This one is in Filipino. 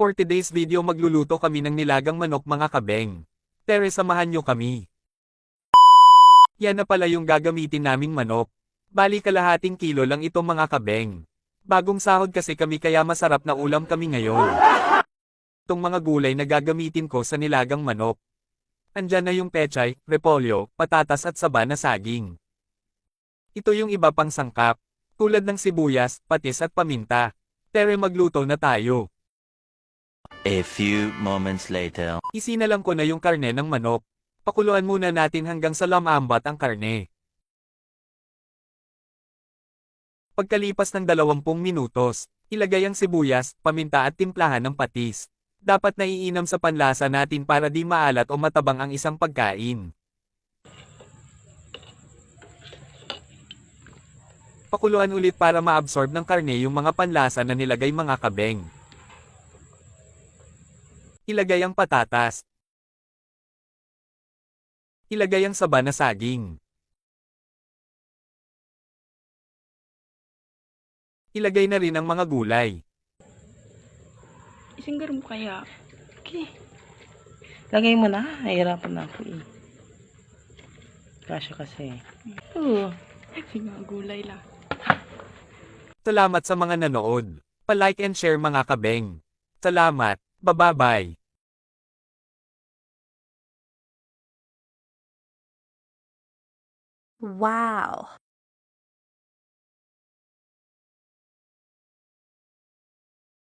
For today's video magluluto kami ng nilagang manok mga kabeng. Tere samahan nyo kami. Yan na pala yung gagamitin naming manok. Bali kalahating kilo lang ito mga kabeng. Bagong sahod kasi kami kaya masarap na ulam kami ngayon. Itong mga gulay na gagamitin ko sa nilagang manok. Andyan na yung pechay, repolyo, patatas at saba na saging. Ito yung iba pang sangkap, tulad ng sibuyas, patis at paminta. Tere magluto na tayo. A few moments later. Isinalang ko na yung karne ng manok. Pakuluan muna natin hanggang sa lumambat ang karne. Pagkalipas ng 20 minutos, ilagay ang sibuyas, paminta at timplahan ng patis. Dapat naiinam sa panlasa natin para di maalat o matabang ang isang pagkain. Pakuluan ulit para maabsorb ng karne yung mga panlasa na nilagay mga kabeng. Ilagay ang patatas. Ilagay ang saba na saging. Ilagay na rin ang mga gulay. Isinggar mo kaya. Okay. Lagay mo na. Nahihirapan na ako eh. Kasya kasi. Oo. Sige, mga gulay lang. Salamat sa mga nanood. Pa-like and share mga kabeng. Salamat. Bye-bye. Wow.